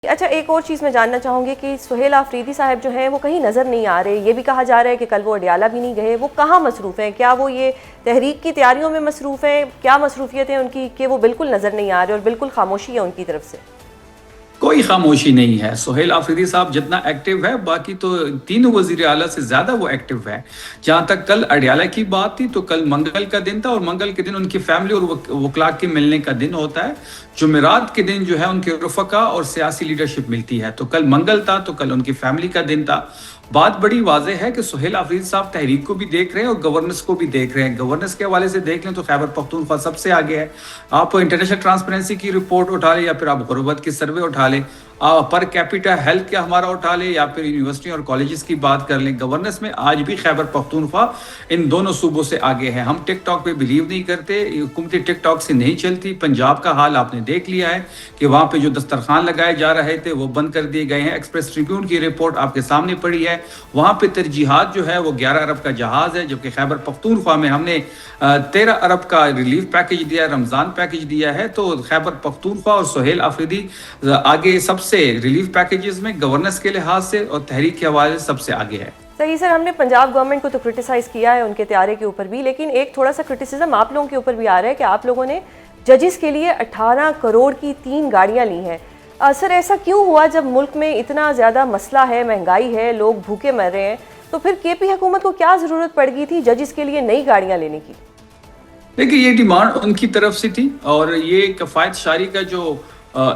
اچھا، ایک اور چیز میں جاننا چاہوں گی کہ سہیل آفریدی صاحب جو ہیں وہ کہیں نظر نہیں آ رہے. یہ بھی کہا جا رہا ہے کہ کل وہ اڈیالہ بھی نہیں گئے. وہ کہاں مصروف ہیں؟ کیا وہ یہ تحریک کی تیاریوں میں مصروف ہیں؟ کیا مصروفیت ہے ان کی کہ وہ بالکل نظر نہیں آ رہے اور بالکل خاموشی ہے ان کی طرف سے؟ کوئی خاموشی نہیں ہے. سہیل آفریدی صاحب جتنا ایکٹیو ہے، باقی تو تینوں وزیر اعلیٰ سے زیادہ وہ ایکٹیو ہے. جہاں تک کل اڈیالہ کی بات تھی تو کل منگل کا دن تھا، اور منگل کے دن ان کی فیملی اور وکلاء کے ملنے کا دن ہوتا ہے. جمعرات کے دن جو ہے ان کے رفقا اور سیاسی لیڈرشپ ملتی ہے. تو کل منگل تھا، تو کل ان کی فیملی کا دن تھا. بات بڑی واضح ہے کہ سہیل آفریدی صاحب تحریک کو بھی دیکھ رہے ہیں اور گورننس کو بھی دیکھ رہے ہیں. گورننس کے حوالے سے دیکھ لیں تو خیبر پختونخوا سب سے آگے ہے. آپ انٹرنیشنل ٹرانسپیرنسی کی رپورٹ اٹھا لیں یا پھر آپ غربت کی سروے اٹھا لیں، پر کیپیٹا ہیلتھ کیا ہمارا اٹھا لیں یا پھر یونیورسٹی اور کالجز کی بات کر لیں. گورننس میں آج بھی خیبر پختونخوا ان دونوں صوبوں سے آگے ہے. ہم ٹک ٹاک پہ بلیو نہیں کرتے، حکومتیں ٹک ٹاک سے نہیں چلتی. پنجاب کا حال آپ نے دیکھ لیا ہے کہ وہاں پہ جو دسترخوان لگائے جا رہے تھے وہ بند کر دیے گئے ہیں. ایکسپریس ٹریبیون کی رپورٹ آپ کے سامنے پڑی ہے. وہاں پہ ترجیحات جو ہے وہ 11 ارب کا جہاز ہے، جبکہ خیبر پختونخوا میں ہم نے 13 ارب کا ریلیف پیکج دیا ہے، رمضان پیکج دیا ہے. تو خیبر پختونخوا اور سہیل آفریدی آگے سب سے ریلیف پیکجز میں گورننس کے لحاظ سے اور تحریک کے حوالے سے سب سے آگے ہے. صحیح سر، ہم نے پنجاب گورنمنٹ کو تو کرٹیسائز کیا ہے ان کے طیارے کے اوپر بھی، لیکن ایک تھوڑا سا کرٹیسزم آپ لوگوں کے اوپر بھی آ رہا ہے کہ آپ لوگوں نے ججز کے لیے 18 کروڑ کی 3 گاڑیاں لی ہیں. سر ایسا کیوں ہوا جب ملک میں اتنا زیادہ مسئلہ ہے، مہنگائی ہے، لوگ بھوکے مر رہے ہیں، تو پھر کے پی حکومت کو کیا ضرورت پڑ گئی تھی ججز کے لیے نئی گاڑیاں لینے کی؟ دیکھیے، یہ ڈیمانڈ ان کی طرف سے تھی، اور یہ کفایت شاری کا جو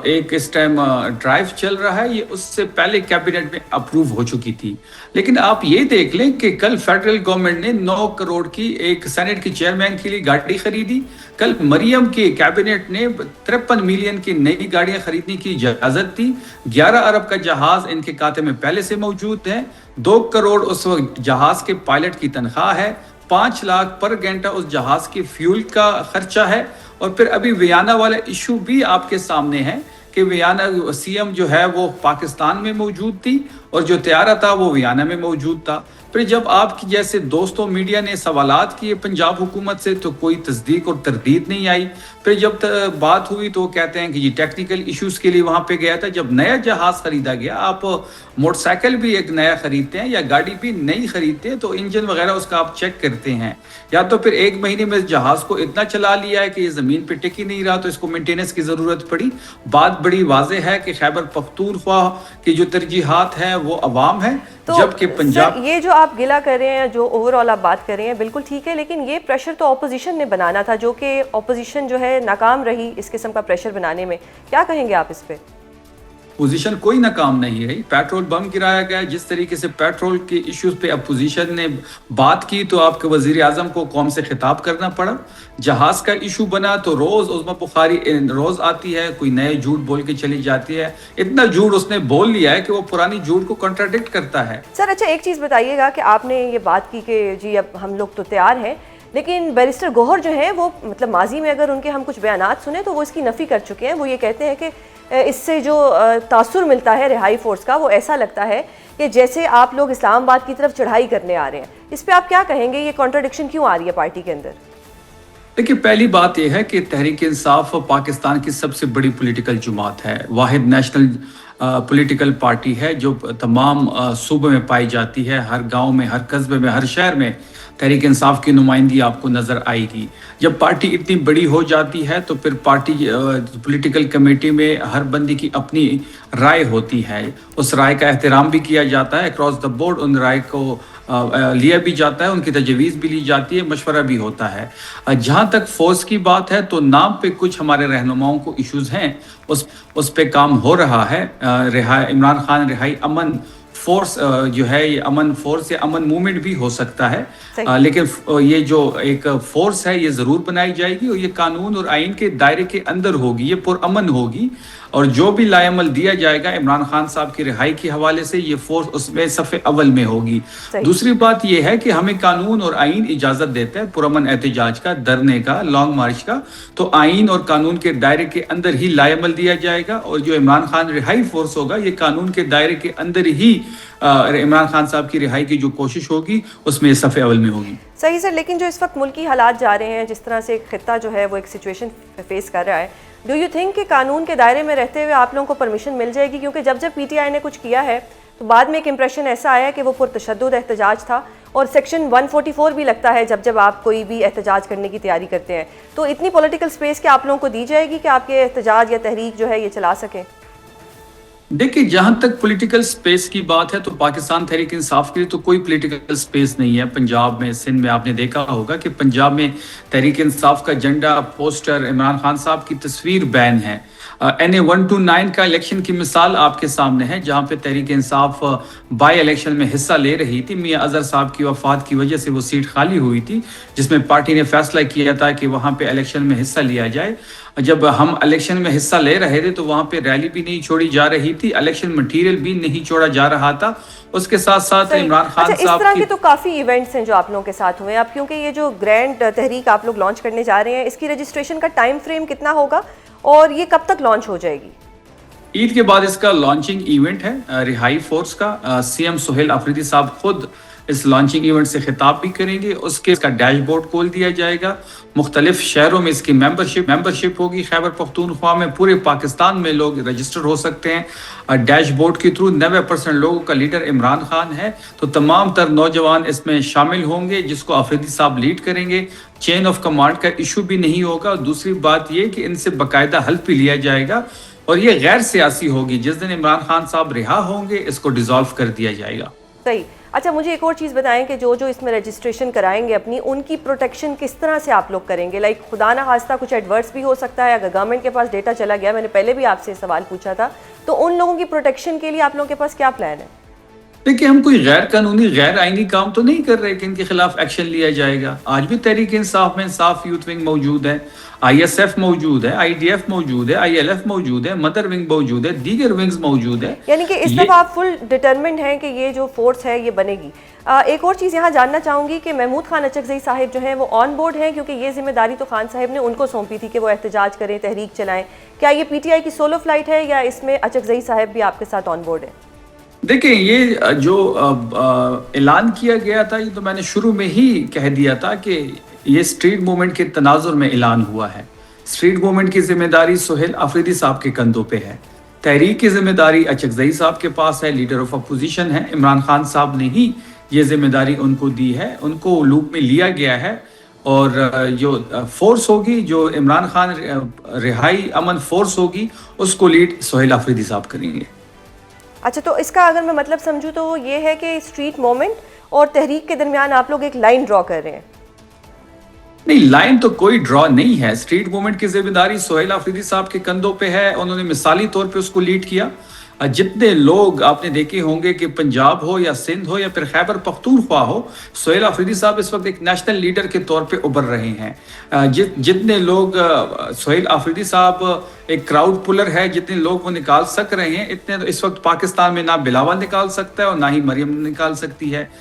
ایک اس ٹائم ڈرائیو چل رہا ہے، یہ اس سے پہلے کیبنٹ میں اپروو ہو چکی تھی. لیکن آپ یہ دیکھ لیں کہ کل فیڈرل گورنمنٹ نے 9 کروڑ کی ایک سینٹ کی چیئرمین کے لیے گاڑی خریدی. کل مریم کے کیبنٹ نے 53 ملین کی نئی گاڑیاں خریدنے کی اجازت دی. 11 ارب کا جہاز ان کے کھاتے میں پہلے سے موجود ہے. 2 کروڑ اس وقت جہاز کے پائلٹ کی تنخواہ ہے. 5 لاکھ پر گھنٹہ اس جہاز کی فیول کا خرچہ ہے. اور پھر ابھی ویانا والا ایشو بھی آپ کے سامنے ہے کہ ویانا سی ایم جو ہے وہ پاکستان میں موجود تھی اور جو طیارہ تھا وہ ویانا میں موجود تھا. پھر جب آپ کی جیسے دوستوں میڈیا نے سوالات کیے پنجاب حکومت سے تو کوئی تصدیق اور تردید نہیں آئی. پھر جب بات ہوئی تو وہ کہتے ہیں کہ یہ ٹیکنیکل ایشوز کے لیے وہاں پہ گیا تھا. جب نیا جہاز خریدا گیا، آپ موٹر سائیکل بھی ایک نیا خریدتے ہیں یا گاڑی بھی نئی خریدتے ہیں تو انجن وغیرہ اس کا آپ چیک کرتے ہیں. یا تو پھر ایک مہینے میں اس جہاز کو اتنا چلا لیا ہے کہ یہ زمین پہ ٹک ہی نہیں رہا تو اس کو مینٹیننس کی ضرورت پڑی. بات بڑی واضح ہے کہ خیبر پختونخوا کی جو ترجیحات ہیں وہ عوام ہیں، جبکہ پنجاب یہ جو آپ گلہ کر رہے ہیں، جو اوور آل آپ بات کر رہے ہیں، بالکل ٹھیک ہے، لیکن یہ پریشر تو اپوزیشن نے بنانا تھا، جو کہ اپوزیشن جو ہے ناکام رہی اس قسم کا پریشر بنانے میں. کیا کہیں گے آپ اس پہ؟ اپوزیشن کوئی ناکام نہیں رہی. پیٹرول بم گرایا گیا. جس طریقے سے پیٹرول کے ایشوز پہ اپوزیشن نے بات کی تو آپ کے وزیر اعظم کو قوم سے خطاب کرنا پڑا. جہاز کا ایشو بنا تو روز عظمی بخاری روز آتی ہے، کوئی نئے جھوٹ بول کے چلی جاتی ہے. اتنا جھوٹ اس نے بول لیا ہے کہ وہ پرانی جھوٹ کو کنٹراڈکٹ کرتا ہے. سر اچھا، ایک چیز بتائیے گا کہ آپ نے یہ بات کی کہ جی اب ہم لوگ تو تیار ہیں، لیکن بیرسٹر گوہر جو ہیں وہ مطلب ماضی میں اگر ان کے ہم کچھ بیانات سنیں تو وہ اس کی نفی کر چکے ہیں. وہ یہ کہتے ہیں کہ اس سے جو تاثر ملتا ہے رہائی فورس کا وہ ایسا لگتا ہے کہ جیسے آپ لوگ اسلام آباد کی طرف چڑھائی کرنے آ رہے ہیں. اس پہ آپ کیا کہیں گے؟ یہ کانٹرڈکشن کیوں آ رہی ہے پارٹی کے اندر؟ دیکھیے، پہلی بات یہ ہے کہ تحریک انصاف پاکستان کی سب سے بڑی پولیٹیکل جماعت ہے، واحد نیشنل پولیٹیکل پارٹی ہے جو تمام صوبوں میں پائی جاتی ہے. ہر گاؤں میں، ہر قصبے میں، ہر شہر میں تحریک انصاف کی نمائندگی آپ کو نظر آئے گی. جب پارٹی اتنی بڑی ہو جاتی ہے تو پھر پارٹی پولیٹیکل کمیٹی میں ہر بندی کی اپنی رائے ہوتی ہے. اس رائے کا احترام بھی کیا جاتا ہے. اکراس دا بورڈ ان رائے کو لیا بھی جاتا ہے، ان کی تجویز بھی لی جاتی ہے، مشورہ بھی ہوتا ہے. جہاں تک فورس کی بات ہے تو نام پہ کچھ ہمارے رہنماؤں کو ایشوز ہیں، اس پہ کام ہو رہا ہے. عمران خان رہائی امن فورس جو ہے، یہ امن فورس یا امن موومنٹ بھی ہو سکتا ہے، لیکن یہ جو ایک فورس ہے یہ ضرور بنائی جائے گی اور یہ قانون اور آئین کے دائرے کے اندر ہوگی، یہ پرامن ہوگی. اور جو بھی لائے عمل دیا جائے گا عمران خان صاحب کی رہائی کے حوالے سے، یہ فورس اس میں صف اول میں ہوگی. دوسری بات یہ ہے کہ ہمیں قانون اور آئین اجازت دیتا ہے پرامن احتجاج کا، دھرنے کا، لانگ مارچ کا. تو آئین اور قانون کے دائرے کے اندر ہی لائے عمل دیا جائے گا، اور جو عمران خان رہائی فورس ہوگا یہ قانون کے دائرے کے اندر ہی عمران خان صاحب کی رہائی کی جو کوشش ہوگی اس میں صف اول میں ہوگی. صحیح سر، لیکن جو اس وقت ملکی حالات جا رہے ہیں، جس طرح سے خطہ جو ہے وہ ایک سچویشن فیس کر رہا ہے، ڈو یو تھنک کہ قانون کے دائرے میں رہتے ہوئے آپ لوگوں کو پرمیشن مل جائے گی؟ کیونکہ جب پی ٹی آئی نے کچھ کیا ہے تو بعد میں ایک امپریشن ایسا آیا کہ وہ پرتشدد احتجاج تھا، اور سیکشن 144 بھی لگتا ہے جب آپ کوئی بھی احتجاج کرنے کی تیاری کرتے ہیں، تو اتنی پولیٹیکل سپیس کیا آپ لوگوں کو دی جائے گی کہ آپ کے احتجاج یا تحریک جو ہے یہ چلا سکیں؟ دیکھیں، جہاں تک پولیٹیکل سپیس کی بات ہے تو پاکستان تحریک انصاف کے لیے تو کوئی پولیٹیکل سپیس نہیں ہے۔ پنجاب میں، سندھ میں آپ نے دیکھا ہوگا کہ پنجاب میں تحریک انصاف کا جھنڈا، پوسٹر، عمران خان صاحب کی تصویر بین ہے۔ NA 129 کا الیکشن کی مثال آپ کے سامنے ہے، جہاں پہ تحریک انصاف بائی الیکشن میں حصہ لے رہی تھی۔ میاں اظہر صاحب کی وفات کی وجہ سے وہ سیٹ خالی ہوئی تھی، جس میں پارٹی نے فیصلہ کیا تھا کہ وہاں پہ الیکشن میں حصہ لیا جائے۔ جب ہم الیکشن میں حصہ لے رہے تھے تو وہاں پہ ریلی بھی نہیں چھوڑی جا رہی تھی، الیکشن مٹیریل بھی نہیں چھوڑا جا رہا تھا۔ اس کے ساتھ ساتھ عمران خان اچھا، اس صاحب طرح کی کے تو کافی ایونٹس ہیں جو آپ لوگوں کے ساتھ ہوئے ہیں۔ اب کیونکہ یہ جو گرینڈ تحریک آپ لوگ لانچ کرنے جا رہے ہیں، اس کی رجسٹریشن کا ٹائم فریم کتنا ہوگا اور یہ کب تک لانچ ہو جائے گی؟ عید کے بعد اس کا لانچنگ ایونٹ ہے رہائی فورس کا۔ CM سہیل آفریدی صاحب خود اس لانچنگ ایونٹ سے خطاب بھی کریں گے۔ اس کا ڈیش بورڈ کھول دیا جائے گا، مختلف شہروں میں اس کی ممبرشپ ہوگی۔ خیبر پختونخوا میں، پورے پاکستان میں لوگ رجسٹر ہو سکتے ہیں ڈیش بورڈ کے تھرو۔ 90% لوگوں کا لیڈر عمران خان ہے، تو تمام تر نوجوان اس میں شامل ہوں گے، جس کو آفریدی صاحب لیڈ کریں گے۔ چین آف کمانڈ کا ایشو بھی نہیں ہوگا۔ دوسری بات یہ کہ ان سے باقاعدہ حلف بھی لیا جائے گا، اور یہ غیر سیاسی ہوگی۔ جس دن عمران خان صاحب رہا ہوں گے، اس کو ڈیزالو کر دیا جائے گا۔ صحیح۔ اچھا، مجھے ایک اور چیز بتائیں کہ جو اس میں رجسٹریشن کرائیں گے اپنی، ان کی پروٹیکشن کس طرح سے آپ لوگ کریں گے؟ لائک خدا نہ خواستہ کچھ ایڈورس بھی ہو سکتا ہے اگر گورنمنٹ کے پاس ڈیٹا چلا گیا، میں نے پہلے بھی آپ سے سوال پوچھا تھا، تو ان لوگوں کی پروٹیکشن کے لیے آپ لوگوں کے پاس کیا پلان ہے؟ دیکھیں، ہم کوئی غیر قانونی، غیر آئینی کام تو نہیں کر رہے کہ ان کے خلاف ایکشن لیا جائے گا۔ آج بھی تحریک انصاف میں انصاف یوتھ ونگ موجود ہے، ISF موجود ہے، IDF موجود ہے، ILF موجود ہے، مدر ونگ موجود ہے، دیگر ونگز موجود ہے۔ یعنی کہ اس دفعہ آپ فل ڈٹرمنٹ ہیں کہ یہ جو فورس ہے یہ بنے گی۔ ایک اور چیز یہاں جاننا چاہوں گی کہ محمود خان اچکزئی صاحب جو ہیں وہ آن بورڈ ہیں، کیونکہ یہ ذمہ داری تو خان صاحب نے ان کو سونپی تھی کہ وہ احتجاج کریں، تحریک چلائیں۔ کیا یہ PTI کی سولو فلائٹ ہے یا اس میں اچکزئی صاحب بھی آپ کے ساتھ آن بورڈ ہے؟ دیکھیں، یہ جو اعلان کیا گیا تھا، یہ تو میں نے شروع میں ہی کہہ دیا تھا کہ یہ اسٹریٹ موومنٹ کے تناظر میں اعلان ہوا ہے۔ اسٹریٹ موومنٹ کی ذمہ داری سہیل آفریدی صاحب کے کندھوں پہ ہے، تحریک کی ذمہ داری اچکزئی صاحب کے پاس ہے، لیڈر آف اپوزیشن ہے۔ عمران خان صاحب نے ہی یہ ذمہ داری ان کو دی ہے، ان کو لوپ میں لیا گیا ہے، اور جو فورس ہوگی، جو عمران خان رہائی امن فورس ہوگی، اس کو لیڈ سہیل آفریدی صاحب کریں گے۔ اچھا، تو اس کا اگر میں مطلب سمجھوں تو وہ یہ ہے کہ اسٹریٹ موومنٹ اور تحریک کے درمیان آپ لوگ ایک لائن ڈرا کر رہے ہیں؟ نہیں، لائن تو کوئی ڈرا نہیں ہے۔ اسٹریٹ موومنٹ کی ذمہ داری سہیل آفریدی صاحب کے کندھوں پہ ہے، انہوں نے مثالی طور پہ اس کو لیڈ کیا۔ جتنے لوگ آپ نے دیکھے ہوں گے کہ پنجاب ہو یا سندھ ہو یا پھر خیبر پختونخوا ہو، سہیل آفریدی صاحب اس وقت ایک نیشنل لیڈر کے طور پہ ابھر رہے ہیں۔ جتنے لوگ سہیل آفریدی صاحب ایک کراؤڈ پلر ہے، جتنے لوگ وہ نکال سک رہے ہیں، اتنے اس وقت پاکستان میں نہ بلاول نکال سکتا ہے اور نہ ہی مریم نکال سکتی ہے۔